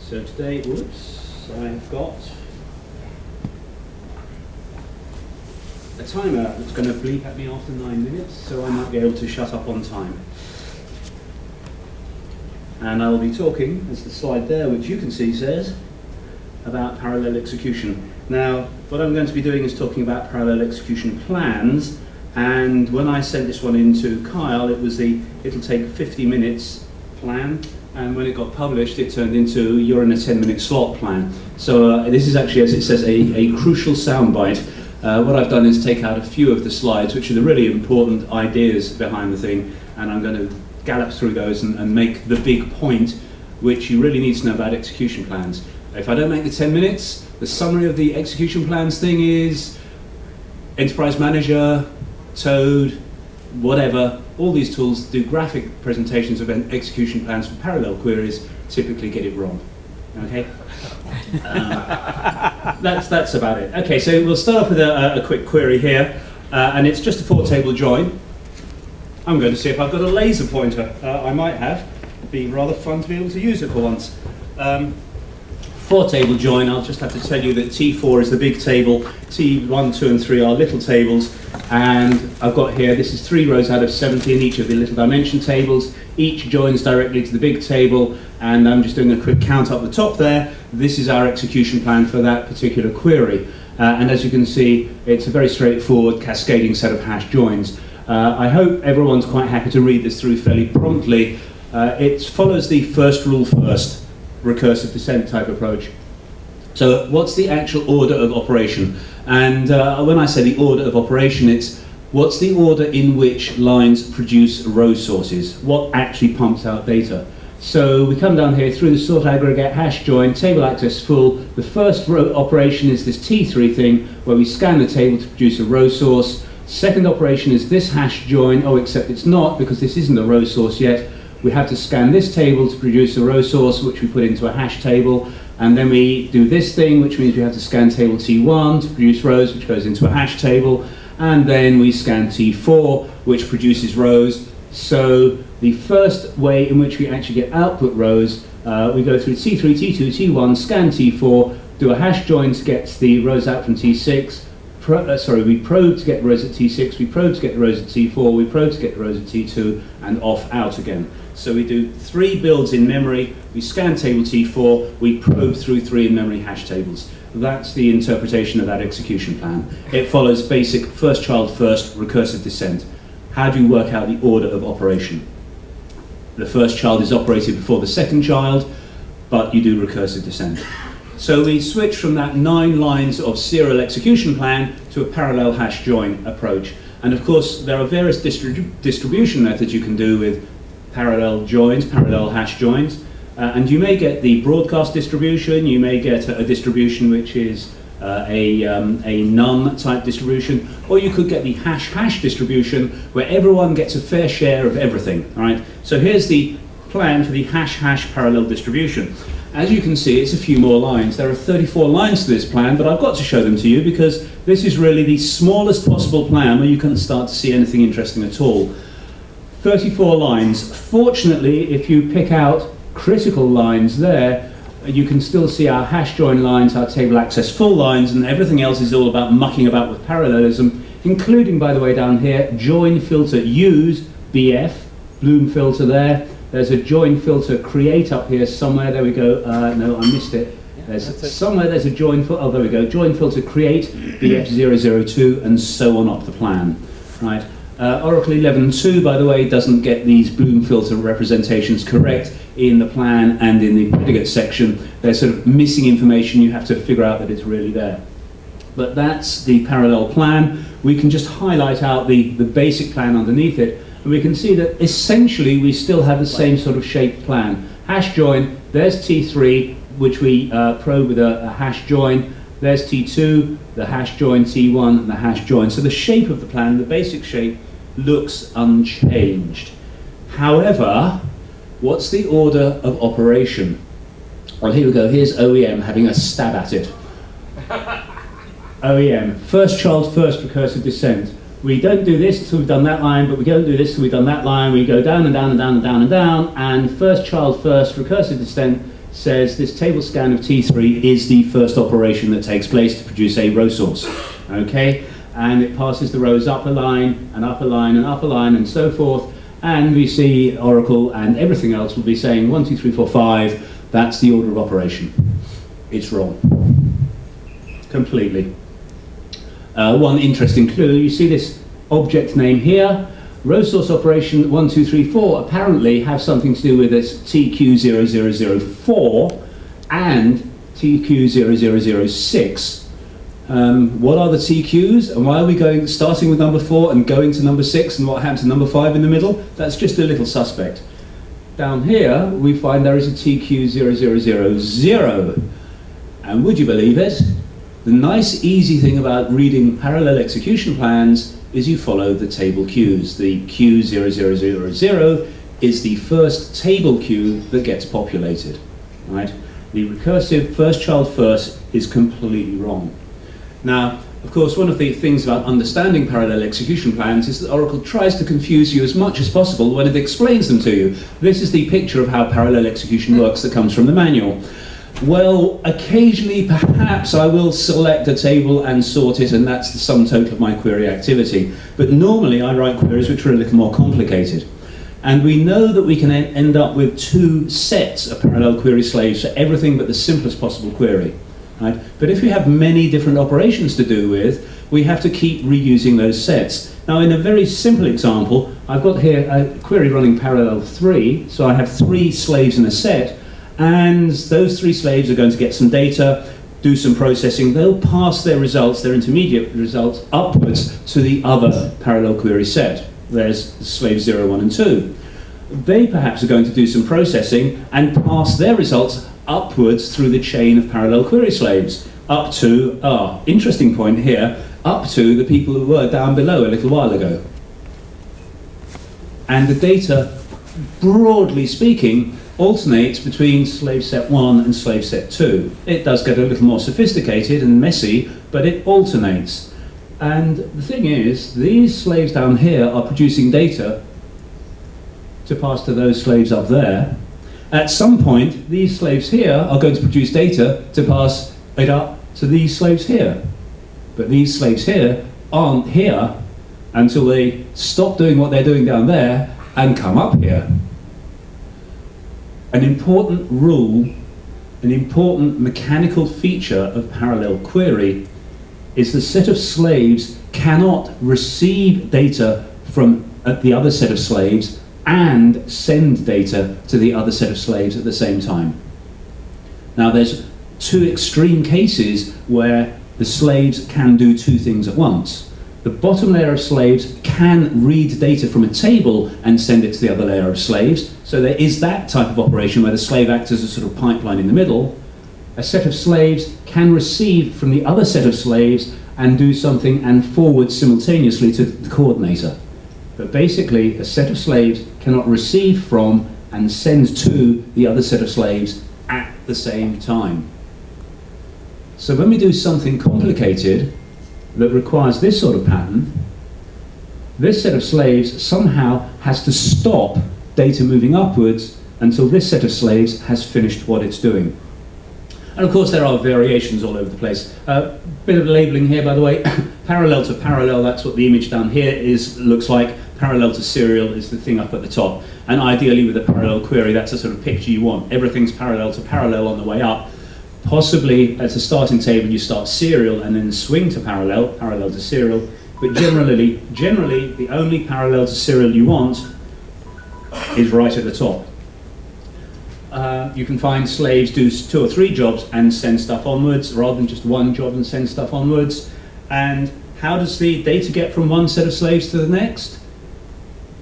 So today, whoops, I've got a timer that's going to bleep at me after 9 minutes, so I might be able to shut up on time. And I'll be talking, as the slide there, which you can see says, about parallel execution. Now, what I'm going to be doing is talking about parallel execution plans, and when I sent this one in to Kyle, it was it'll take 50 minutes plan, and when it got published, it turned into you're in a 10-minute slot plan. So this is actually, as it says, a crucial soundbite. What I've done is take out a few of the slides, which are the really important ideas behind the thing, and I'm going to gallop through those and make the big point, which you really need to know about execution plans. If I don't make the 10 minutes, the summary of the execution plans thing is Enterprise Manager, Toad, whatever, all these tools do graphic presentations of execution plans for parallel queries, typically get it wrong. Okay? That's about it. Okay, so we'll start off with a quick query here, and it's just a 4-table join. I'm going to see if I've got a laser pointer. I might have. It'd be rather fun to be able to use it for once. 4-table join, I'll just have to tell you that T4 is the big table, T1, 2 and 3 are little tables, and I've got here, this is 3 rows out of 70 in each of the little dimension tables. Each joins directly to the big table, and I'm just doing a quick count up the top there. This is our execution plan for that particular query. And as you can see, it's a very straightforward cascading set of hash joins. I hope everyone's quite happy to read this through fairly promptly. It follows the first rule first, recursive descent type approach. So what's the actual order of operation? And when I say the order of operation, it's what's the order in which lines produce row sources? What actually pumps out data? So we come down here through the sort aggregate hash join, table access full. The first row operation is this T3 thing where we scan the table to produce a row source. Second operation is this hash join, except it's not because this isn't a row source yet. We have to scan this table to produce a row source, which we put into a hash table, and then we do this thing, which means we have to scan table T1 to produce rows, which goes into a hash table, and then we scan T4, which produces rows. So the first way in which we actually get output rows, we go through T3, T2, T1, scan T4, do a hash join to get the rows out from T6, we probe to get rows at T6, we probe to get the rows at T4, we probe to get the rows at T2, and off out again. So we do 3 builds in memory, we scan table T4, we probe through 3 in-memory hash tables. That's the interpretation of that execution plan. It follows basic first child first recursive descent. How do you work out the order of operation? The first child is operated before the second child, but you do recursive descent. So we switch from that 9 lines of serial execution plan to a parallel hash join approach. And of course, there are various distribution methods you can do with parallel joins, parallel hash joins. And you may get the broadcast distribution, you may get a distribution which is a none type distribution, or you could get the hash distribution where everyone gets a fair share of everything. All right? So here's the plan for the hash parallel distribution. As you can see, it's a few more lines. There are 34 lines to this plan, but I've got to show them to you because this is really the smallest possible plan where you can't start to see anything interesting at all. 34 lines. Fortunately, if you pick out critical lines there, you can still see our hash join lines, our table access full lines, and everything else is all about mucking about with parallelism, including, by the way, down here, join filter use, BF, Bloom filter there. There's a join filter create up here somewhere. There we go. No, I missed it. Somewhere there's a join filter. Oh, there we go. Join filter create, BF002, and so on up the plan. Right. Oracle 11.2, by the way, doesn't get these Bloom filter representations correct in the plan and in the predicate section. There's sort of missing information. You have to figure out that it's really there. But that's the parallel plan. We can just highlight out the basic plan underneath it, and we can see that essentially we still have the same sort of shaped plan. Hash join, there's T3, which we probe with a hash join. There's T2, the hash join, T1, and the hash join. So the shape of the plan, the basic shape, looks unchanged. However, what's the order of operation? Well, here we go. Here's OEM having a stab at it. OEM, first child, first recursive descent. We don't do this until we've done that line, but we don't do this until we've done that line. We go down and down and down and down and down, and first child, first recursive descent says this table scan of T3 is the first operation that takes place to produce a row source. Okay? And it passes the rows up a line, and up a line, and up a line, and so forth. And we see Oracle and everything else will be saying 1, 2, 3, 4, 5. That's the order of operation. It's wrong. Completely. One interesting clue, you see this object name here. Row source operation 1, 2, 3, 4 apparently have something to do with this TQ0004 and TQ0006. What are the TQs and why are we starting with number 4 and going to number 6, and what happens to number 5 in the middle? That's just a little suspect. Down here we find there is a TQ0000, and would you believe it? The nice easy thing about reading parallel execution plans is you follow the table queues. The Q0000 is the first table queue that gets populated, right? The recursive first child first is completely wrong. Now, of course, one of the things about understanding parallel execution plans is that Oracle tries to confuse you as much as possible when it explains them to you. This is the picture of how parallel execution works that comes from the manual. Well, occasionally, perhaps, I will select a table and sort it, and that's the sum total of my query activity. But normally, I write queries which are a little more complicated. And we know that we can end up with 2 sets of parallel query slaves for everything but the simplest possible query. Right? But if we have many different operations to do with, we have to keep reusing those sets. Now, in a very simple example, I've got here a query running parallel 3, so I have 3 slaves in a set, and those 3 slaves are going to get some data, do some processing. They'll pass their results, their intermediate results, upwards to the other parallel query set. There's slaves 0, 1, and 2. They perhaps are going to do some processing and pass their results upwards through the chain of parallel query slaves, up to, interesting point here, up to the people who were down below a little while ago. And the data, broadly speaking, alternates between slave set 1 and slave set 2. It does get a little more sophisticated and messy, but it alternates. And the thing is, these slaves down here are producing data to pass to those slaves up there. At some point, these slaves here are going to produce data to pass it up to these slaves here. But these slaves here aren't here until they stop doing what they're doing down there and come up here. An important rule, an important mechanical feature of parallel query is the set of slaves cannot receive data from the other set of slaves and send data to the other set of slaves at the same time. Now, there's 2 extreme cases where the slaves can do 2 things at once. The bottom layer of slaves can read data from a table and send it to the other layer of slaves. So there is that type of operation where the slave acts as a sort of pipeline in the middle. A set of slaves can receive from the other set of slaves and do something and forward simultaneously to the coordinator. But basically, a set of slaves cannot receive from and send to the other set of slaves at the same time. So when we do something complicated that requires this sort of pattern, this set of slaves somehow has to stop data moving upwards until this set of slaves has finished what it's doing. And of course there are variations all over the place. Bit of labeling here, by the way. Parallel to parallel, that's what the image down here looks like. Parallel to serial is the thing up at the top. And ideally with a parallel query, that's the sort of picture you want. Everything's parallel to parallel on the way up. Possibly at a starting table you start serial and then swing to parallel, parallel to serial. But generally the only parallel to serial you want is right at the top. You can find slaves do 2 or 3 jobs and send stuff onwards, rather than just 1 job and send stuff onwards. And how does the data get from one set of slaves to the next?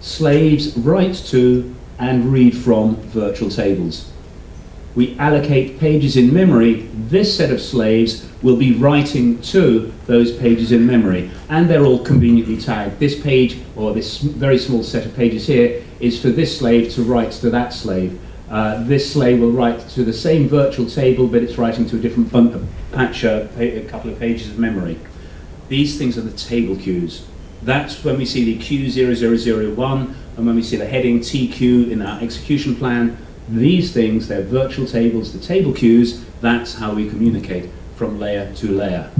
Slaves write to and read from virtual tables. We allocate pages in memory. This set of slaves will be writing to those pages in memory, and they're all conveniently tagged. This page, or this very small set of pages here, is for this slave to write to that slave. This slave will write to the same virtual table, but it's writing to a different patch, a couple of pages of memory. These things are the table queues. That's when we see the Q0001, and when we see the heading TQ in our execution plan, These things, they're virtual tables, the table queues, that's how we communicate from layer to layer.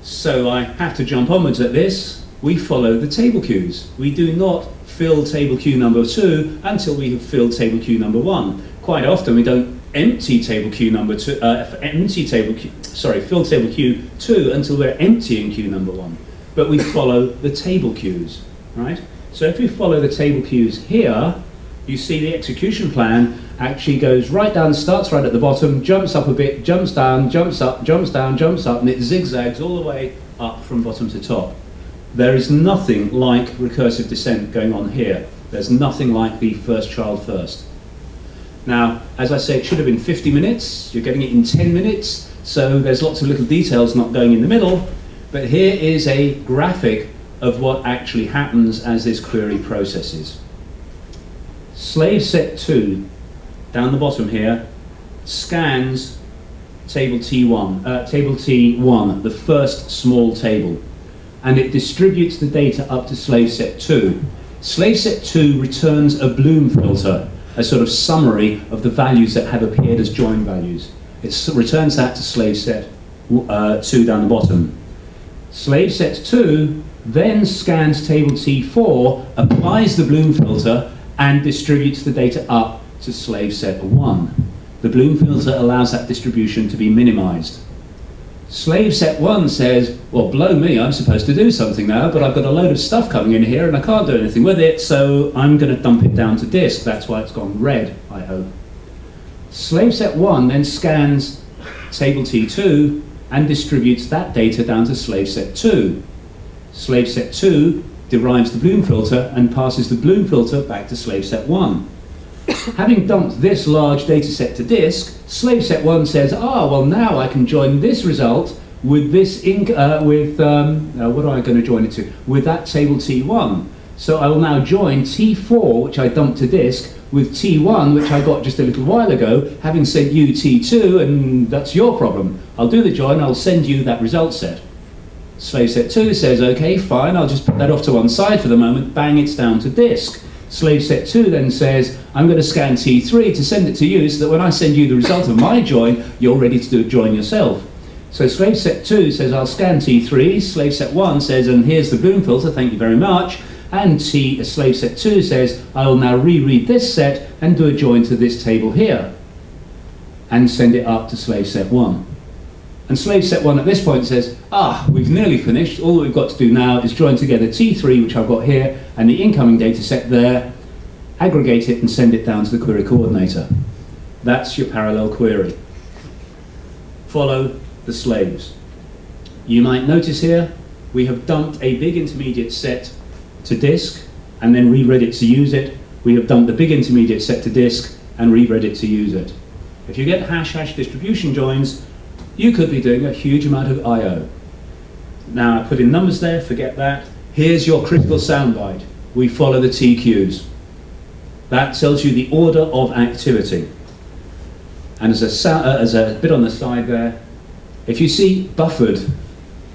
So I have to jump onwards at this. We follow the table queues. We do not fill table queue number 2 until we have filled table queue number 1. Quite often we don't empty table queue number 2, fill table queue 2 until we're emptying queue number 1. But we follow the table queues, right? So if we follow the table queues here, you see the execution plan actually goes right down, starts right at the bottom, jumps up a bit, jumps down, jumps up, jumps down, jumps up, and it zigzags all the way up from bottom to top. There is nothing like recursive descent going on here. There's nothing like the first child first. Now, as I say, it should have been 50 minutes. You're getting it in 10 minutes, so there's lots of little details not going in the middle. But here is a graphic of what actually happens as this query processes. Slave set 2, down the bottom here, scans table T1, the first small table, and it distributes the data up to slave set 2. Slave set 2 returns a Bloom filter, a sort of summary of the values that have appeared as join values. It returns that to slave set 2 down the bottom. Slave set 2 then scans table T4, applies the Bloom filter, and distributes the data up to slave set 1. The Bloom filter allows that distribution to be minimized. Slave set 1 says, well, blow me, I'm supposed to do something now, but I've got a load of stuff coming in here and I can't do anything with it, so I'm going to dump it down to disk. That's why it's gone red, I hope. Slave set 1 then scans table T2 and distributes that data down to slave set 2. Slave set 2 derives the Bloom filter and passes the Bloom filter back to slave set 1. Having dumped this large data set to disk, slave set 1 says, well, now I can join this result with this, what am I going to join it to? With that table T1. So I will now join T4, which I dumped to disk, with T1, which I got just a little while ago, having sent you T2, and that's your problem. I'll do the join, I'll send you that result set. Slave set 2 says, okay, fine, I'll just put that off to one side for the moment, bang, it's down to disk. Slave set 2 then says, I'm going to scan T3 to send it to you so that when I send you the result of my join, you're ready to do a join yourself. So slave set 2 says, I'll scan T3, slave set 1 says, and here's the Bloom filter, thank you very much, and slave set 2 says, I will now reread this set and do a join to this table here, and send it up to slave set 1. And slave set 1 at this point says, we've nearly finished. All that we've got to do now is join together T3, which I've got here, and the incoming data set there, aggregate it and send it down to the query coordinator. That's your parallel query. Follow the slaves. You might notice here, we have dumped a big intermediate set to disk, and then reread it to use it. We have dumped the big intermediate set to disk, and reread it to use it. If you get hash-hash distribution joins, you could be doing a huge amount of I/O. Now, I put in numbers there, forget that. Here's your critical soundbite. We follow the TQs. That tells you the order of activity. And as a bit on the side there, if you see buffered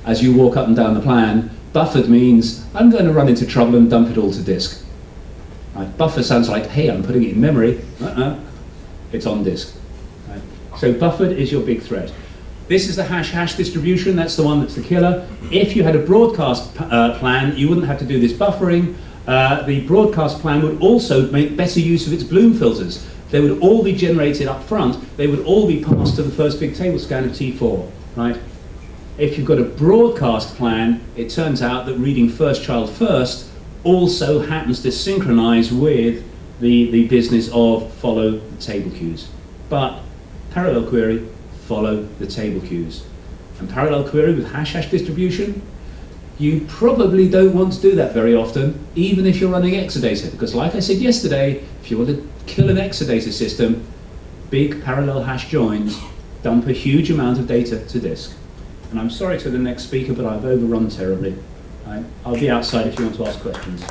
as you walk up and down the plan, buffered means I'm going to run into trouble and dump it all to disk. Right? Buffer sounds like, hey, I'm putting it in memory. It's on disk. Right? So buffered is your big threat. This is the hash-hash distribution, that's the one that's the killer. If you had a broadcast plan, you wouldn't have to do this buffering. The broadcast plan would also make better use of its Bloom filters. They would all be generated up front, they would all be passed to the first big table scan of T4, right? If you've got a broadcast plan, it turns out that reading first child first also happens to synchronize with the business of follow the table queues. But parallel query, follow the table queues. And parallel query with hash-hash distribution, you probably don't want to do that very often, even if you're running Exadata, because like I said yesterday, if you want to kill an Exadata system, big parallel hash joins dump a huge amount of data to disk. And I'm sorry to the next speaker, but I've overrun terribly. I'll be outside if you want to ask questions.